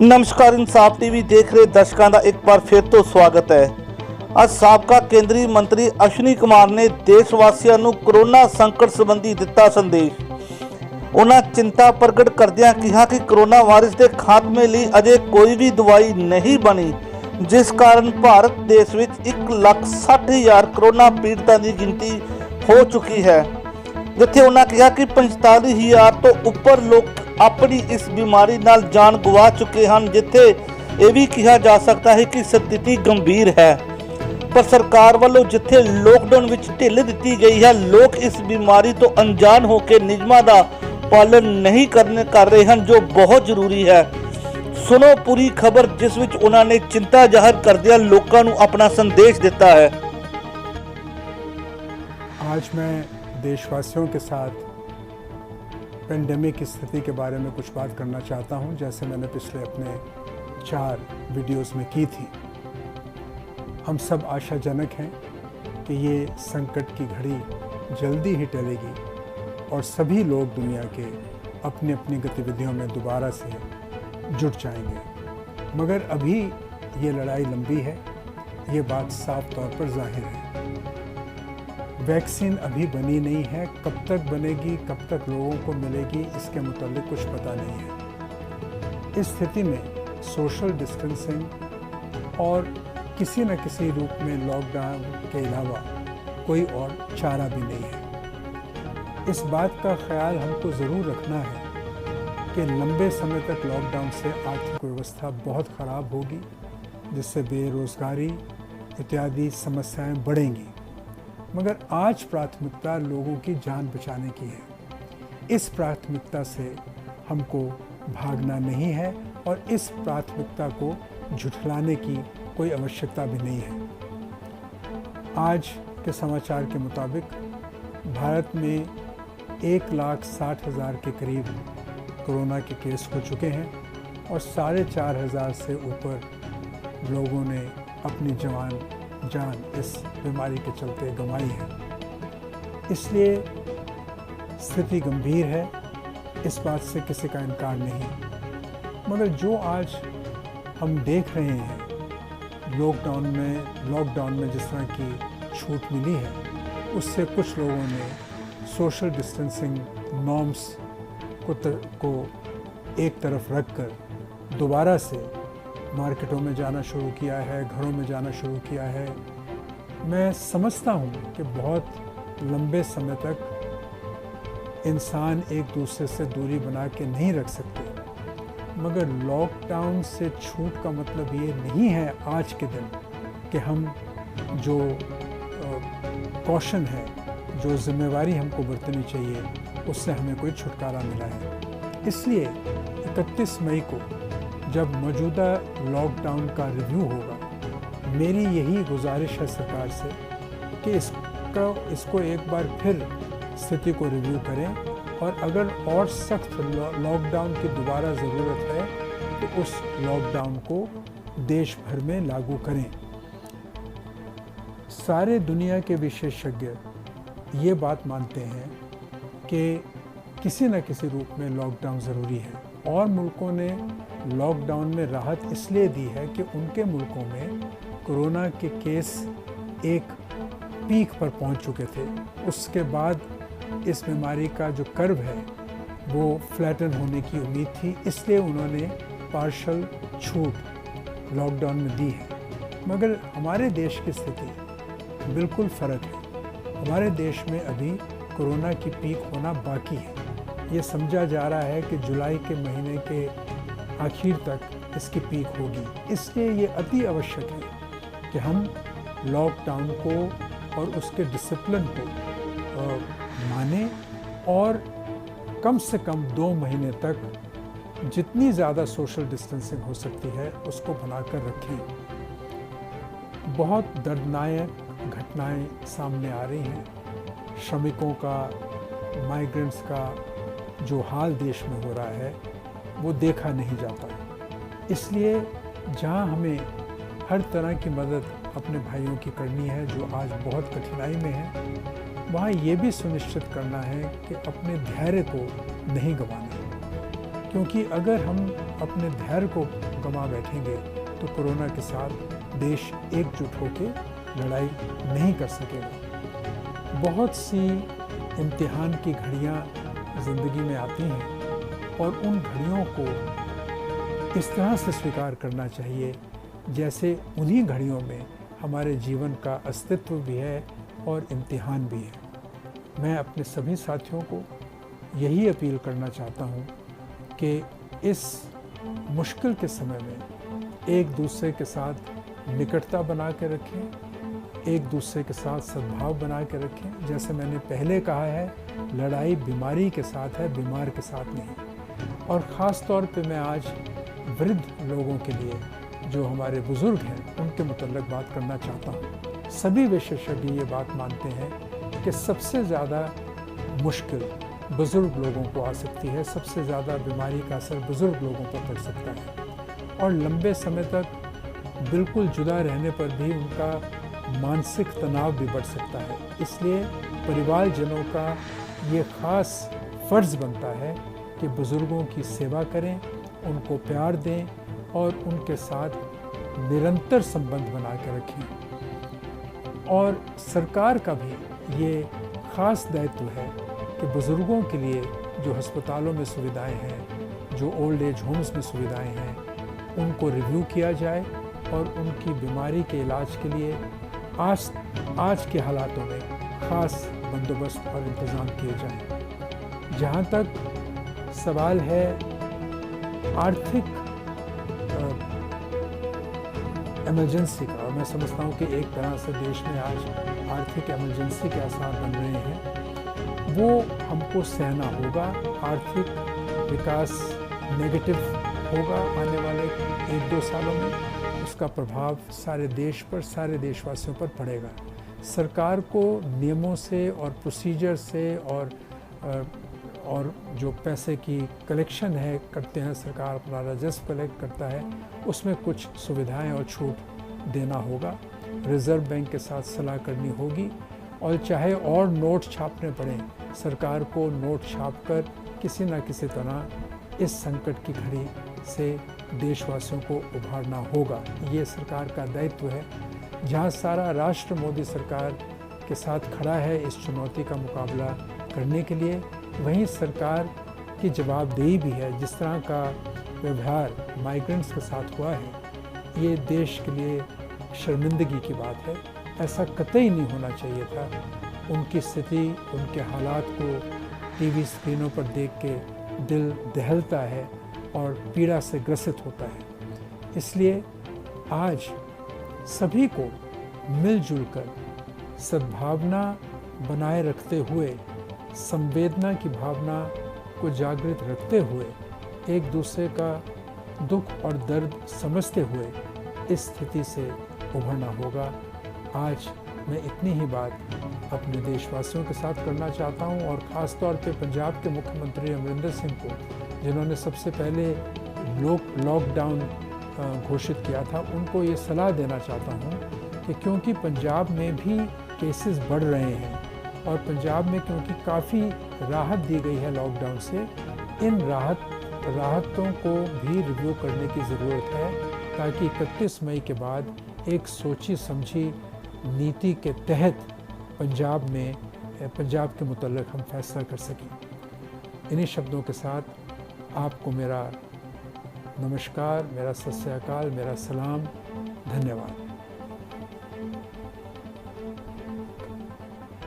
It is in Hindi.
नमस्कार, इंसाफ टीवी देख रहे दर्शकों का एक बार फिर तो स्वागत है। ਅੱਜ ਸਾਬਕਾ ਕੇਂਦਰੀ ਮੰਤਰੀ ਅਸ਼ਵਨੀ ਕੁਮਾਰ ਨੇ ਦੇਸ਼ਵਾਸੀਆਂ ਨੂੰ ਕੋਰੋਨਾ ਸੰਕਟ ਸੰਬੰਧੀ ਦਿੱਤਾ ਸੰਦੇਸ਼। ਉਹਨਾਂ ਚਿੰਤਾ ਪ੍ਰਗਟ ਕਰਦਿਆਂ ਕਿਹਾ ਕਿ ਕੋਰੋਨਾ ਵਾਇਰਸ ਦੇ ਖਾਤਮੇ ਲਈ ਅਜੇ ਕੋਈ ਵੀ ਦਵਾਈ ਨਹੀਂ ਬਣੀ, ਜਿਸ ਕਾਰਨ ਭਾਰਤ ਦੇਸ਼ ਵਿੱਚ 1,60,000 ਕੋਰੋਨਾ ਪੀੜਤਾਂ ਦੀ ਗਿਣਤੀ ਹੋ ਚੁੱਕੀ ਹੈ, ਜਿੱਥੇ ਉਹਨਾਂ ਕਿਹਾ ਕਿ 45,000 ਤੋਂ ਉੱਪਰ ਲੋਕ अपनी इस बीमारी नाल जान गवा चुके हैं, जिथे यह भी कहा जा सकता है कि स्थिति गंभीर है। पर सरकार वालों जिथे लॉकडाउन विच ढिल दी गई है, लोग इस बीमारी तो अनजान होकर नियमों का पालन नहीं कर रहे हैं, जो बहुत जरूरी है। सुनो पूरी खबर, जिस विच उन्होंने चिंता जाहिर करदिया लोगों को अपना संदेश दिता है। आज मैं देशवासियों के साथ पेंडेमिक की स्थिति के बारे में कुछ बात करना चाहता हूं, जैसे मैंने पिछले अपने 4 वीडियोस में की थी। हम सब आशाजनक हैं कि ये संकट की घड़ी जल्दी ही टलेगी और सभी लोग दुनिया के अपनी अपनी गतिविधियों में दोबारा से जुट जाएंगे। मगर अभी ये लड़ाई लंबी है, ये बात साफ तौर पर जाहिर है। वैक्सीन अभी बनी नहीं है, कब तक बनेगी, कब तक लोगों को मिलेगी, इसके मुताबिक कुछ पता नहीं है। इस स्थिति में सोशल डिस्टेंसिंग और किसी न किसी रूप में लॉकडाउन के अलावा कोई और चारा भी नहीं है। इस बात का ख्याल हमको ज़रूर रखना है कि लंबे समय तक लॉकडाउन से आर्थिक व्यवस्था बहुत ख़राब होगी, जिससे बेरोज़गारी इत्यादि समस्याएं बढ़ेंगी। मगर आज प्राथमिकता लोगों की जान बचाने की है। इस प्राथमिकता से हमको भागना नहीं है और इस प्राथमिकता को झुठलाने की कोई आवश्यकता भी नहीं है। आज के समाचार के मुताबिक भारत में 1,60,000 के करीब कोरोना के केस हो चुके हैं और 4,500 से ऊपर लोगों ने अपनी जान इस बीमारी के चलते गंवाई है। इसलिए स्थिति गंभीर है, इस बात से किसी का इनकार नहीं। मगर जो आज हम देख रहे हैं लॉकडाउन में जिस तरह की छूट मिली है, उससे कुछ लोगों ने सोशल डिस्टेंसिंग नॉर्म्स को एक तरफ रखकर दोबारा से मार्केटों में जाना शुरू किया है, घरों में जाना शुरू किया है। मैं समझता हूँ कि बहुत लंबे समय तक इंसान एक दूसरे से दूरी बना के नहीं रख सकते, मगर लॉकडाउन से छूट का मतलब ये नहीं है आज के दिन कि हम जो कॉशन है, जो जिम्मेवारी हमको बरतनी चाहिए, उससे हमें कोई छुटकारा मिला है। इसलिए 31 मई को जब मौजूदा लॉकडाउन का रिव्यू होगा, मेरी यही गुजारिश है सरकार से कि इसको एक बार फिर स्थिति को रिव्यू करें और अगर और सख्त लॉकडाउन की दोबारा ज़रूरत है तो उस लॉकडाउन को देश भर में लागू करें। सारे दुनिया के विशेषज्ञ ये बात मानते हैं कि किसी न किसी रूप में लॉकडाउन ज़रूरी है और मुल्कों ने लॉकडाउन में राहत इसलिए दी है कि उनके मुल्कों में कोरोना के केस एक पीक पर पहुंच चुके थे। उसके बाद इस बीमारी का जो कर्व है वो फ्लैटन होने की उम्मीद थी, इसलिए उन्होंने पार्शल छूट लॉकडाउन में दी है। मगर हमारे देश की स्थिति बिल्कुल फ़र्क है। हमारे देश में अभी कोरोना की पीक होना बाकी है। ये समझा जा रहा है कि जुलाई के महीने के आखिर तक इसकी पीक होगी। इसलिए ये अति आवश्यक है कि हम लॉकडाउन को और उसके डिसिप्लिन को माने और कम से कम 2 महीने तक जितनी ज़्यादा सोशल डिस्टेंसिंग हो सकती है उसको बनाकर रखें। बहुत दर्दनाक घटनाएं सामने आ रही हैं। श्रमिकों का, माइग्रेंट्स का जो हाल देश में हो रहा है वो देखा नहीं जाता। इसलिए जहां हमें हर तरह की मदद अपने भाइयों की करनी है जो आज बहुत कठिनाई में है, वहाँ ये भी सुनिश्चित करना है कि अपने धैर्य को नहीं गंवाना। क्योंकि अगर हम अपने धैर्य को गंवा बैठेंगे तो कोरोना के साथ देश एकजुट होकर लड़ाई नहीं कर सकेगा। बहुत सी इम्तिहान की घड़ियाँ ज़िंदगी में आती हैं और उन घड़ियों को इस तरह से स्वीकार करना चाहिए जैसे उन्हीं घड़ियों में हमारे जीवन का अस्तित्व भी है और इम्तिहान भी है। मैं अपने सभी साथियों को यही अपील करना चाहता हूँ कि इस मुश्किल के समय में एक दूसरे के साथ निकटता बना के रखें, एक दूसरे के साथ सद्भाव बना के रखें। जैसे मैंने पहले कहा है, लड़ाई बीमारी के साथ है, बीमार के साथ नहीं। और ख़ास तौर पे मैं आज वृद्ध लोगों के लिए, जो हमारे बुज़ुर्ग हैं, उनके मुतल्लिक़ बात करना चाहता हूँ। सभी विशेषज्ञ ये बात मानते हैं कि सबसे ज़्यादा मुश्किल बुज़ुर्ग लोगों को आ सकती है, सबसे ज़्यादा बीमारी का असर बुज़ुर्ग लोगों पर पड़ सकता है और लंबे समय तक बिल्कुल जुदा रहने पर भी उनका मानसिक तनाव भी बढ़ सकता है। इसलिए परिवारजनों का ये ख़ास फ़र्ज़ बनता है कि बुज़ुर्गों की सेवा करें, उनको प्यार दें और उनके साथ निरंतर संबंध बना के रखें। और सरकार का भी ये ख़ास दायित्व है कि बुज़ुर्गों के लिए जो अस्पतालों में सुविधाएं हैं, जो ओल्ड एज होम्स में सुविधाएं हैं, उनको रिव्यू किया जाए और उनकी बीमारी के इलाज के लिए आज के हालातों में ख़ास बंदोबस्त और इंतज़ाम किए जाएं। जहाँ तक सवाल है आर्थिक इमरजेंसी का, मैं समझता हूँ कि एक तरह से देश में आज आर्थिक इमरजेंसी के आसार बन रहे हैं, वो हमको सहना होगा। आर्थिक विकास नेगेटिव होगा आने वाले 1-2 सालों में, उसका प्रभाव सारे देश पर, सारे देशवासियों पर पड़ेगा। सरकार को नियमों से और प्रोसीजर से और जो पैसे की कलेक्शन है करते हैं, सरकार अपना राजस्व कलेक्ट करता है, उसमें कुछ सुविधाएं और छूट देना होगा। रिज़र्व बैंक के साथ सलाह करनी होगी और चाहे और नोट छापने पड़े, सरकार को नोट छापकर किसी न किसी तरह इस संकट की घड़ी से देशवासियों को उभारना होगा। ये सरकार का दायित्व है। जहाँ सारा राष्ट्र मोदी सरकार के साथ खड़ा है इस चुनौती का मुकाबला करने के लिए, वहीं सरकार की जवाबदेही भी है। जिस तरह का व्यवहार माइग्रेंट्स के साथ हुआ है, ये देश के लिए शर्मिंदगी की बात है। ऐसा कतई नहीं होना चाहिए था। उनकी स्थिति, उनके हालात को टीवी स्क्रीनों पर देख के दिल दहलता है और पीड़ा से ग्रसित होता है। इसलिए आज सभी को मिलजुल कर सद्भावना बनाए रखते हुए, संवेदना की भावना को जागृत रखते हुए, एक दूसरे का दुख और दर्द समझते हुए इस स्थिति से उभरना होगा। आज मैं इतनी ही बात अपने देशवासियों के साथ करना चाहता हूं और ख़ास तौर पे पंजाब के मुख्यमंत्री अमरिंदर सिंह को, जिन्होंने सबसे पहले लॉकडाउन घोषित किया था, उनको ये सलाह देना चाहता हूं कि क्योंकि पंजाब में भी केसेस बढ़ रहे हैं और पंजाब में क्योंकि काफ़ी राहत दी गई है लॉकडाउन से, इन राहतों को भी रिव्यू करने की ज़रूरत है ताकि 31 मई के बाद एक सोची समझी नीति के तहत पंजाब के मुतल्लिक़ हम फैसला कर सकें। इन्हीं शब्दों के साथ आपको मेरा नमस्कार, मेरा सत श्री अकाल, मेरा सलाम, धन्यवाद।